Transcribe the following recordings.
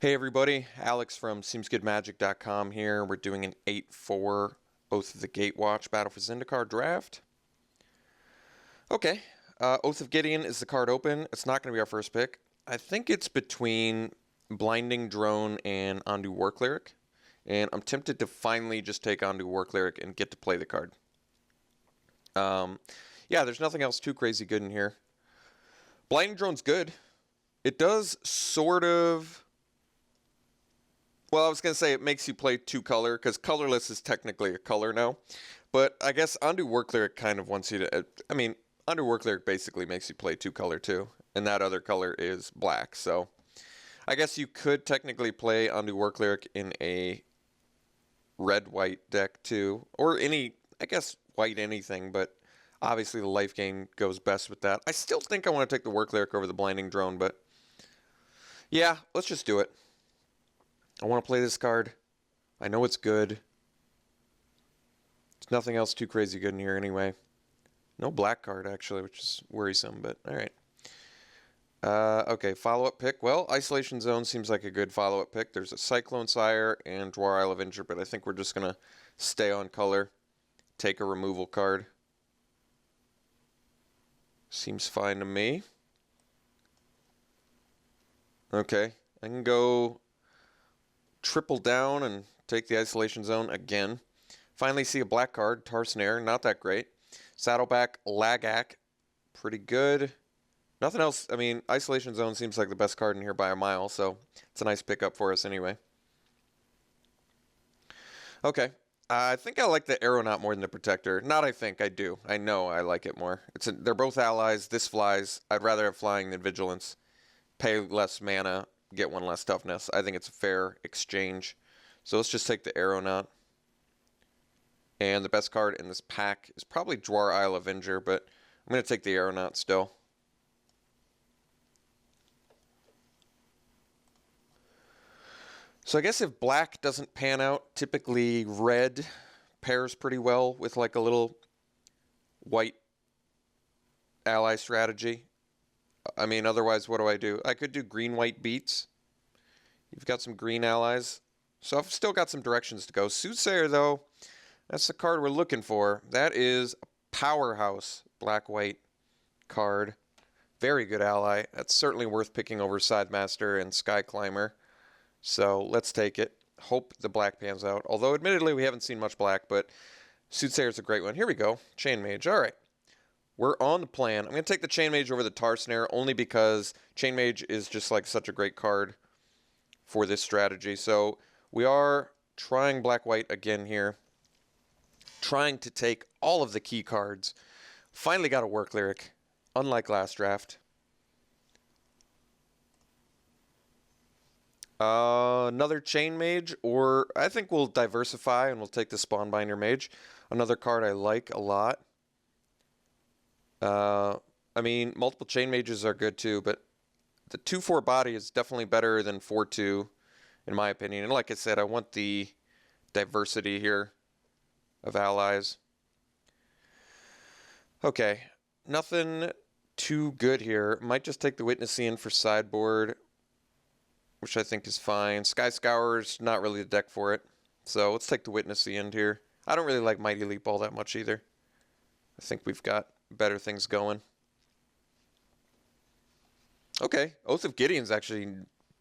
Hey everybody, Alex from SeemsGoodMagic.com here. We're doing an 8-4 Oath of the Gatewatch Battle for Zendikar draft. Okay, Oath of Gideon is the card open. It's not going to be our first pick. I think it's between Blinding Drone and Ondu War Cleric. And I'm tempted to finally just take Ondu War Cleric and get to play the card. Yeah, there's nothing else too crazy good in here. Blinding Drone's good. It does sort of... Well, I was going to say it makes you play two color, because colorless is technically a color now. But I guess Ondu War Cleric kind of wants you to... Ondu War Cleric basically makes you play two color too. And that other color is black. So I guess you could technically play Ondu War Cleric in a red-white deck too. Or any, I guess, white anything. But obviously the life gain goes best with that. I still think I want to take the War Cleric over the Blinding Drone. But yeah, let's just do it. I want to play this card. I know it's good. There's nothing else too crazy good in here anyway. No black card, actually, which is worrisome, but alright. Okay, follow-up pick. Well, Isolation Zone seems like a good follow-up pick. There's a Cyclone Sire and Dwar Isle Avenger, but I think we're just going to stay on color. Take a removal card. Seems fine to me. Okay, I can go... triple down and take the Isolation Zone again. Finally see a black card, Tar Snare, not that great. Saddleback, Lagak, pretty good. Nothing else, I mean, Isolation Zone seems like the best card in here by a mile, so it's a nice pickup for us anyway. Okay, I think I like the Aeronaut more than the Protector. Not I think, I do. I know I like it more. They're both allies, this flies. I'd rather have Flying than Vigilance. Pay less mana, get one less toughness. I think it's a fair exchange. So let's just take the Aeronaut. And the best card in this pack is probably Dwar Isle Avenger, but I'm going to take the Aeronaut still. So I guess if black doesn't pan out, typically red pairs pretty well with like a little white ally strategy. I mean, otherwise, what do? I could do green-white beats. You've got some green allies. So I've still got some directions to go. Soothsayer, though, that's the card we're looking for. That is a powerhouse black-white card. Very good ally. That's certainly worth picking over Sidemaster and Sky Climber. So let's take it. Hope the black pans out. Although, admittedly, we haven't seen much black, but Soothsayer's a great one. Here we go. Chain Mage. All right. We're on the plan. I'm going to take the Chain Mage over the Tar Snare only because Chain Mage is just like such a great card for this strategy. So we are trying black-white again here. Trying to take all of the key cards. Finally got a War Cleric, unlike last draft. Another Chain Mage, or I think we'll diversify and we'll take the Spawnbinder Mage. Another card I like a lot. I mean, multiple Chain Mages are good too, but the 2/4 body is definitely better than 4/2, in my opinion. And like I said, I want the diversity here of allies. Okay, nothing too good here. Might just take the Witnessing for sideboard, which I think is fine. Sky Scour's not really the deck for it, so let's take the Witnessing here. I don't really like Mighty Leap all that much either. I think we've got better things going. Okay, Oath of Gideon's actually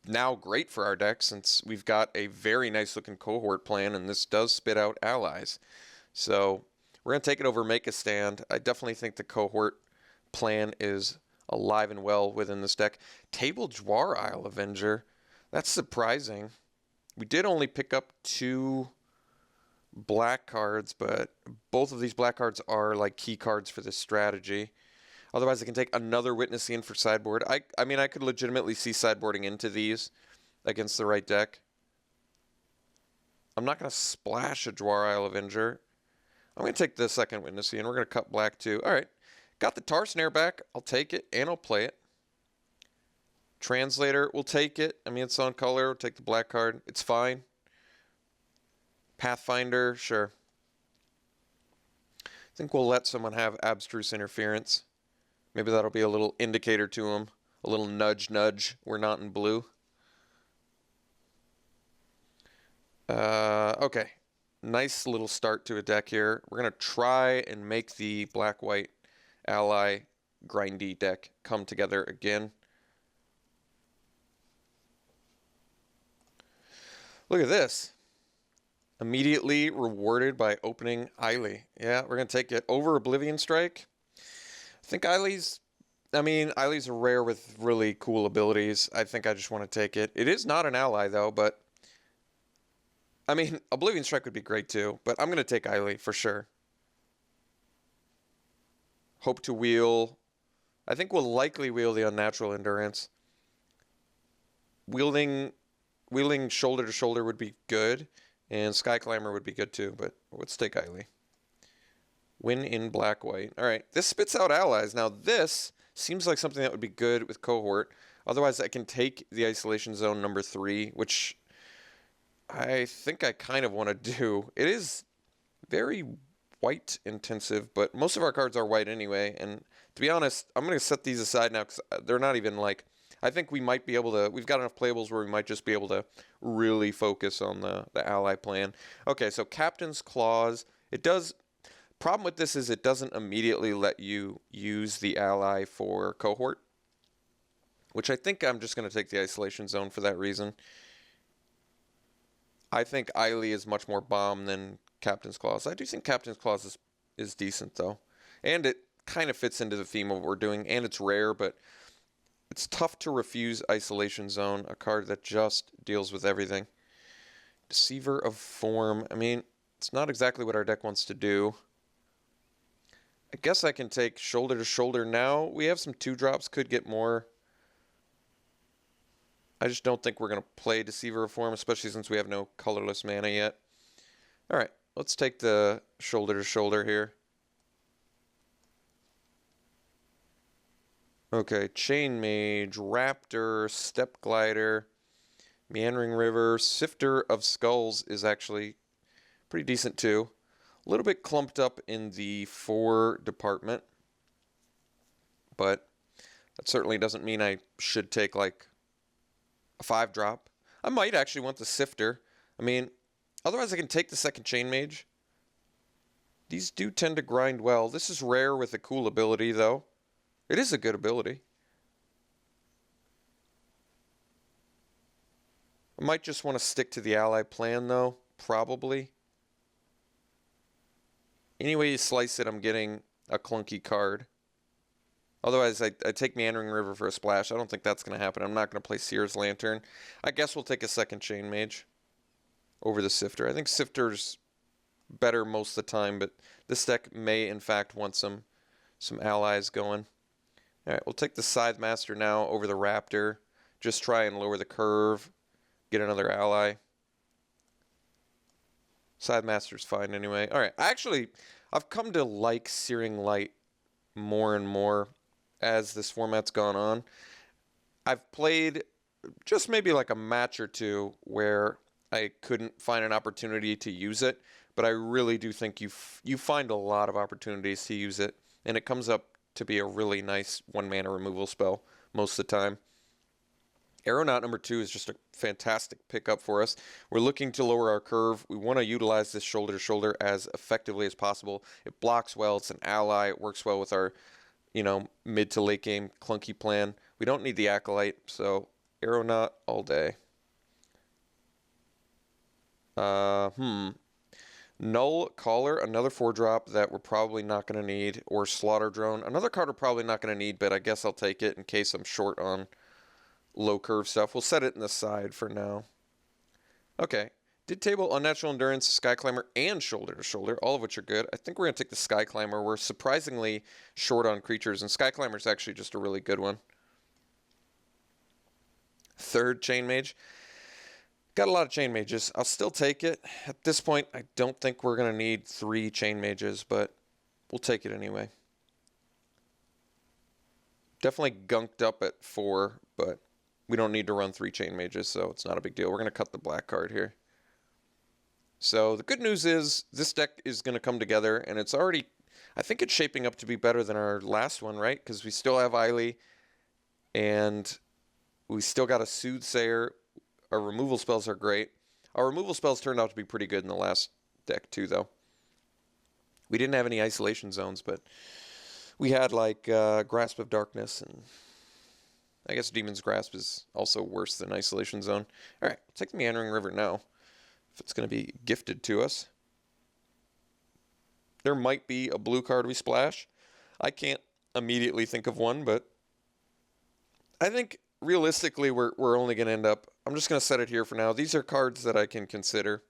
now great for our deck since we've got a very nice looking cohort plan and this does spit out allies. So we're going to take it over Make a Stand. I definitely think the cohort plan is alive and well within this deck. Table Dwar Isle Avenger. That's surprising. We did only pick up 2 black cards, but both of these black cards are like key cards for this strategy. Otherwise, I can take another Witnessing for sideboard. I mean, I could legitimately see sideboarding into these against the right deck. I'm not going to splash a Dwar Isle Avenger. I'm going to take the second Witnessing, and we're going to cut black too. All right, got the Tar Snare back. I'll take it, and I'll play it. Translator, we'll take it. I mean, it's on color. We'll take the black card. It's fine. Pathfinder, sure. I think we'll let someone have Abstruse Interference. Maybe that'll be a little indicator to them. A little nudge, nudge. We're not in blue. Okay. Nice little start to a deck here. We're going to try and make the black-white ally grindy deck come together again. Look at this. Immediately rewarded by opening Eiley. Yeah, we're going to take it over Oblivion Strike. I think Eiley's a rare with really cool abilities. I think I just want to take it. It is not an ally, though, but I mean, Oblivion Strike would be great, too, but I'm going to take Eiley for sure. Hope to wheel. I think we'll likely wheel the Unnatural Endurance. Wielding shoulder to shoulder would be good, and Sky Climber would be good too, but let's take Eiley. Win in black-white. All right, this spits out allies. Now this seems like something that would be good with Cohort. Otherwise, I can take the Isolation Zone number 3, which I think I kind of want to do. It is very white intensive, but most of our cards are white anyway, and to be honest, I'm going to set these aside now because they're not even like... I think we might be able to... We've got enough playables where we might just be able to really focus on the ally plan. Okay, so Captain's Clause. It does... Problem with this is it doesn't immediately let you use the ally for Cohort, which I think I'm just going to take the Isolation Zone for that reason. I think Eiley is much more bomb than Captain's Clause. I do think Captain's Clause is decent, though. And it kind of fits into the theme of what we're doing, and it's rare, but... It's tough to refuse Isolation Zone, a card that just deals with everything. Deceiver of Form. I mean, it's not exactly what our deck wants to do. I guess I can take Shoulder to Shoulder now. We have some 2-drops, could get more. I just don't think we're going to play Deceiver of Form, especially since we have no colorless mana yet. Alright, let's take the Shoulder to Shoulder here. Okay, Chain Mage, Raptor, Step Glider, Meandering River, Sifter of Skulls is actually pretty decent too. A little bit clumped up in the 4 department, but that certainly doesn't mean I should take like a 5-drop. I might actually want the Sifter. I mean, otherwise I can take the second Chain Mage. These do tend to grind well. This is rare with a cool ability though. It is a good ability. I might just want to stick to the ally plan, though. Probably. Any way you slice it, I'm getting a clunky card. Otherwise, I take Meandering River for a splash. I don't think that's going to happen. I'm not going to play Seer's Lantern. I guess we'll take a second Chain Mage over the Sifter. I think Sifter's better most of the time, but this deck may, in fact, want some allies going. Alright, we'll take the Scythe Master now over the Raptor. Just try and lower the curve. Get another ally. Scythe Master's fine anyway. Alright, I've come to like Searing Light more and more as this format's gone on. I've played just maybe like a match or two where I couldn't find an opportunity to use it, but I really do think you find a lot of opportunities to use it, and it comes up to be a really nice 1-mana removal spell most of the time. Aeronaut number 2 is just a fantastic pickup for us. We're looking to lower our curve. We want to utilize this shoulder to shoulder as effectively as possible. It blocks well. It's an ally. It works well with our, mid to late game clunky plan. We don't need the Acolyte, so Aeronaut all day. Null Caller, another 4-drop that we're probably not going to need, or Slaughter Drone. Another card we're probably not going to need, but I guess I'll take it in case I'm short on low curve stuff. We'll set it in the side for now. Okay. Did table Unnatural Endurance, Sky Climber, and Shoulder to Shoulder, all of which are good. I think we're going to take the Sky Climber. We're surprisingly short on creatures, and Sky Climber is actually just a really good one. 3rd Chain Mage. Got a lot of Chain Mages. I'll still take it. At this point, I don't think we're going to need 3 Chain Mages, but we'll take it anyway. Definitely gunked up at 4, but we don't need to run 3 Chain Mages, so it's not a big deal. We're going to cut the black card here. So the good news is this deck is going to come together, and it's already... I think it's shaping up to be better than our last one, right? Because we still have Eiley, and we still got a Soothsayer. Our removal spells are great. Our removal spells turned out to be pretty good in the last deck too, though. We didn't have any isolation zones, but we had like Grasp of Darkness, and I guess Demon's Grasp is also worse than Isolation Zone. All right, take the Meandering River now, if it's going to be gifted to us. There might be a blue card we splash. I can't immediately think of one, but I think realistically we're only going to end up... I'm just going to set it here for now. These are cards that I can consider,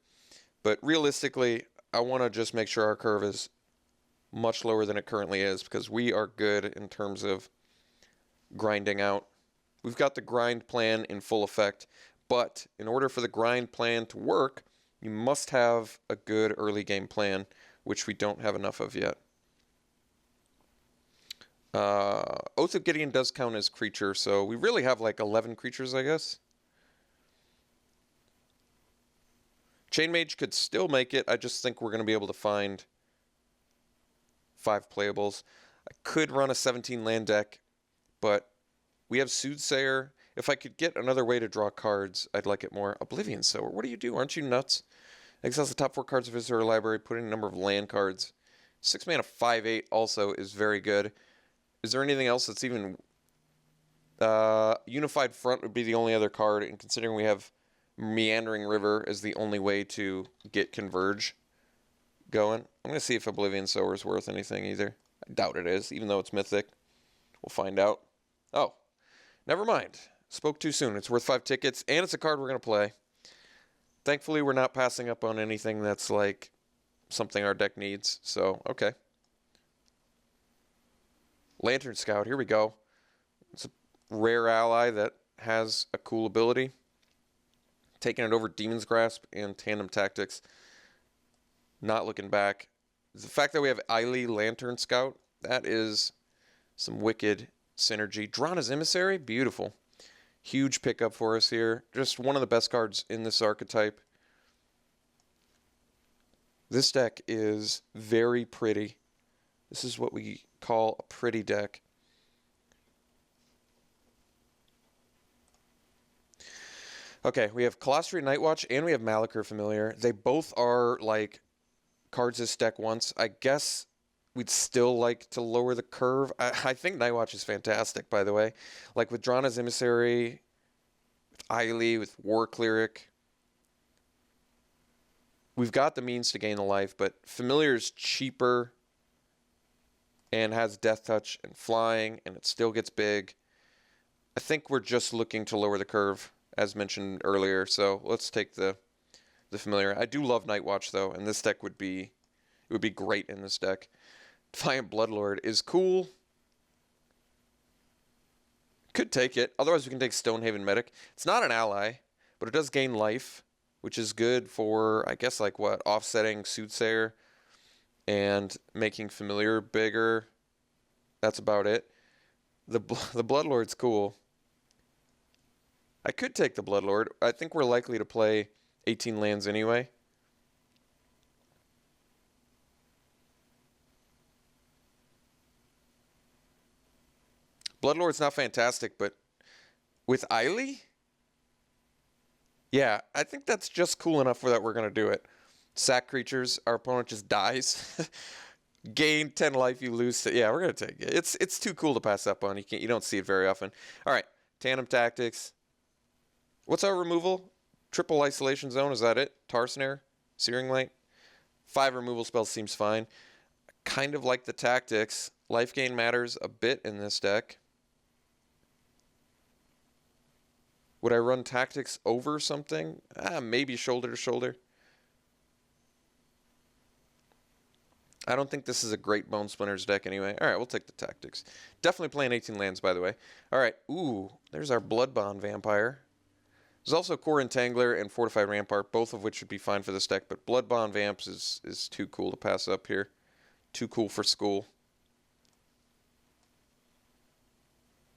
but realistically, I want to just make sure our curve is much lower than it currently is, because we are good in terms of grinding out. We've got the grind plan in full effect, but in order for the grind plan to work, you must have a good early game plan, which we don't have enough of yet. Oath of Gideon does count as creature, so we really have like 11 creatures, I guess. Chain Mage could still make it. I just think we're going to be able to find 5 playables. I could run a 17 land deck, but we have Soothsayer. If I could get another way to draw cards, I'd like it more. Oblivion Sower, what do you do? Aren't you nuts? Exiles the top 4 cards of his or her library, put in a number of land cards. 6 mana 5/8 also is very good. Is there anything else that's even... Unified Front would be the only other card, and considering we have Meandering River as the only way to get Converge going, I'm going to see if Oblivion Sower is worth anything either. I doubt it is, even though it's mythic. We'll find out. Oh, never mind. Spoke too soon. It's worth 5 tickets, and it's a card we're going to play. Thankfully, we're not passing up on anything that's like something our deck needs, so okay. Lantern Scout, here we go. It's a rare ally that has a cool ability. Taking it over Demon's Grasp and Tandem Tactics. Not looking back. The fact that we have Eiley Lantern Scout, that is some wicked synergy. Drana's Emissary, beautiful. Huge pickup for us here. Just one of the best cards in this archetype. This deck is very pretty. This is what we call a pretty deck. Okay, we have Colostri Nightwatch and we have Malakir Familiar. They both are like cards this deck once. I guess we'd still like to lower the curve. I think Nightwatch is fantastic, by the way. Like with Drana's Emissary, with Eiley, with War Cleric. We've got the means to gain the life, but Familiar is cheaper and has Death Touch and flying, and it still gets big. I think we're just looking to lower the curve, as mentioned earlier, so let's take the Familiar. I do love Nightwatch, though, and this deck would be great in this deck. Defiant Bloodlord is cool. Could take it. Otherwise, we can take Stonehaven Medic. It's not an ally, but it does gain life, which is good for, I guess, like what? Offsetting Soothsayer and making Familiar bigger. That's about it. The Bloodlord's cool. I could take the Bloodlord. I think we're likely to play 18 lands anyway. Bloodlord's not fantastic, but with Eiley? Yeah, I think that's just cool enough for that we're going to do it. Sack creatures, our opponent just dies. Gain 10 life, you lose. Yeah, we're going to take it. It's too cool to pass up on. You don't see it very often. All right, Tandem Tactics. What's our removal? Triple Isolation Zone, is that it? Tar Snare? Searing Light? 5 removal spells seems fine. Kind of like the tactics. Life gain matters a bit in this deck. Would I run tactics over something? Maybe shoulder to shoulder. I don't think this is a great Bone Splinters deck anyway. All right, we'll take the tactics. Definitely playing 18 lands, by the way. All right, ooh, there's our Bloodbond Vampire. There's also Core Entangler and Fortified Rampart, both of which would be fine for this deck, but Bloodbond Vamps is too cool to pass up here. Too cool for school.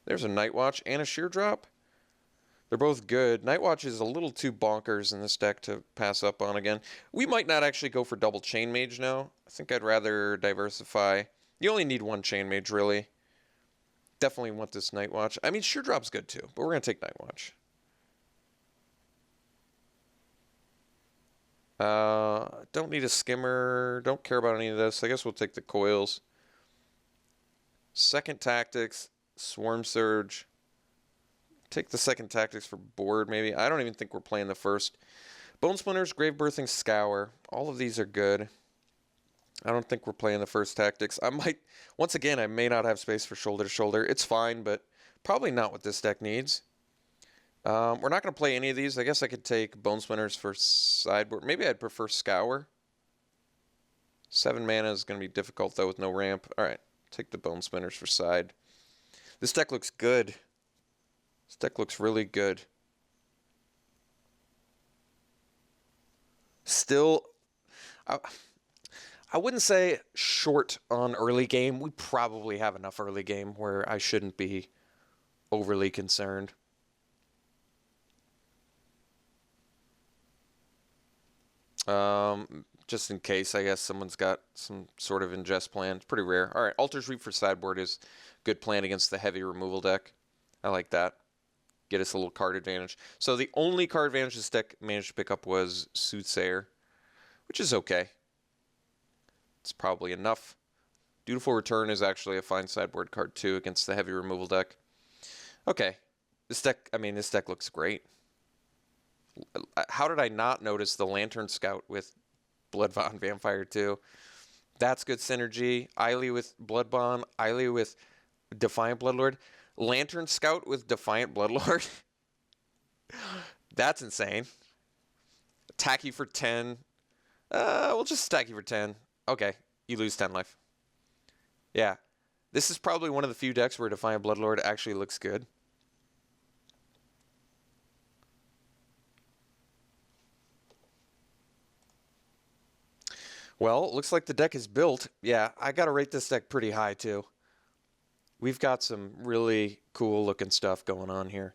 There's a Nightwatch and a Sheer Drop. They're both good. Nightwatch is a little too bonkers in this deck to pass up on again. We might not actually go for double Chain Mage now. I think I'd rather diversify. You only need one Chain Mage, really. Definitely want this Nightwatch. I mean, Sheer Drop's good too, but we're going to take Nightwatch. Don't need a skimmer. Don't care about any of this. I guess we'll take the coils. Second tactics, swarm surge. Take the second tactics for board, maybe. I don't even think we're playing the first. Bone splinters, grave birthing, scour. All of these are good. I don't think we're playing the first tactics. I might, once again, I may not have space for shoulder to shoulder. It's fine, but probably not what this deck needs. We're not going to play any of these. I guess I could take Bone Splinters for sideboard. Maybe I'd prefer Scour. 7 mana is going to be difficult, though, with no ramp. All right, take the Bone Splinters for side. This deck looks good. This deck looks really good. Still, I wouldn't say short on early game. We probably have enough early game where I shouldn't be overly concerned. Just in case, I guess someone's got some sort of ingest plan. It's pretty rare. All right, Altar's Reap for sideboard is good plan against the heavy removal deck. I like that. Get us a little card advantage. So the only card advantage this deck managed to pick up was Soothsayer, which is okay. It's probably enough. Dutiful Return is actually a fine sideboard card too against the heavy removal deck. Okay, this deck looks great. How did I not notice the Lantern Scout with Bloodbond Vampire 2? That's good synergy. Eiley with Bloodbond. Eiley with Defiant Bloodlord. Lantern Scout with Defiant Bloodlord. That's insane. Attack you for 10. We'll just stack you for 10. Okay, you lose 10 life. Yeah. This is probably one of the few decks where Defiant Bloodlord actually looks good. Well, it looks like the deck is built. Yeah, I got to rate this deck pretty high, too. We've got some really cool looking stuff going on here.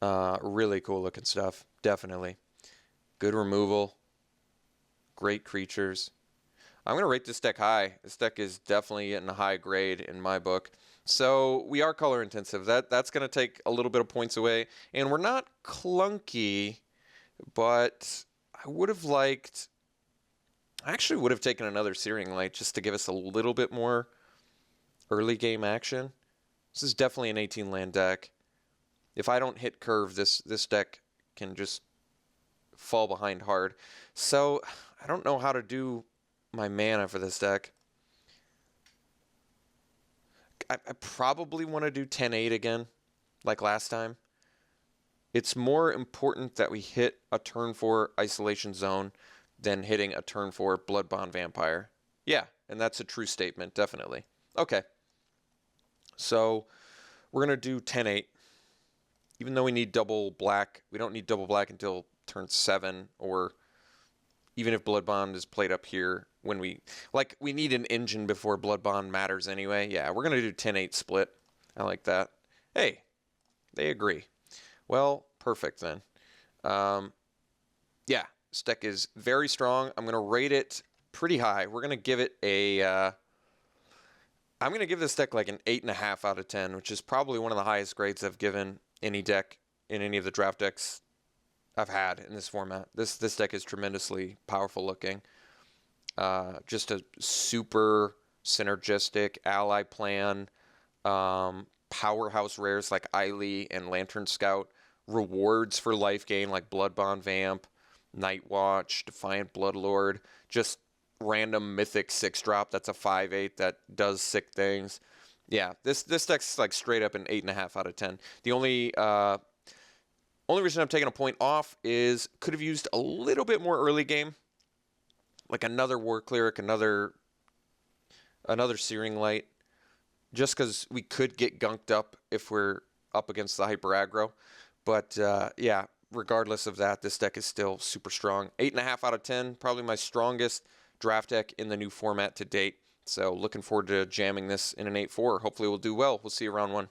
Really cool looking stuff, definitely. Good removal. Great creatures. I'm going to rate this deck high. This deck is definitely in a high grade in my book. So we are color intensive. That's going to take a little bit of points away. And we're not clunky, but I would have liked... I actually would have taken another Searing Light just to give us a little bit more early game action. This is definitely an 18 land deck. If I don't hit curve, this deck can just fall behind hard. So I don't know how to do my mana for this deck. I probably want to do 10-8 again, like last time. It's more important that we hit a turn 4 Isolation Zone than hitting a turn 4 Bloodbond Vampire. Yeah, and that's a true statement, definitely. Okay. So we're going to do 10-8. Even though we need double black, we don't need double black until turn 7, or even if Bloodbond is played up here when we need an engine before Bloodbond matters anyway. Yeah, we're going to do 10-8 split. I like that. Hey, they agree. Well, perfect then. Yeah. This deck is very strong. I'm going to rate it pretty high. We're going to give it a... I'm going to give this deck like an 8.5 out of 10, which is probably one of the highest grades I've given any deck in any of the draft decks I've had in this format. This deck is tremendously powerful looking. Just a super synergistic ally plan. Powerhouse rares like Eiley and Lantern Scout. Rewards for life gain like Bloodbond Vamp. Nightwatch, Defiant Bloodlord, just random mythic 6-drop that's a 5/8 that does sick things. Yeah, this deck's like straight up an 8.5 out of 10. The only reason I'm taking a point off is could have used a little bit more early game, like another War Cleric, another Searing Light, just because we could get gunked up if we're up against the hyper aggro. But yeah. Regardless of that, this deck is still super strong. 8.5 out of 10, probably my strongest draft deck in the new format to date. So looking forward to jamming this in an 8-4. Hopefully we'll do well. We'll see you round 1.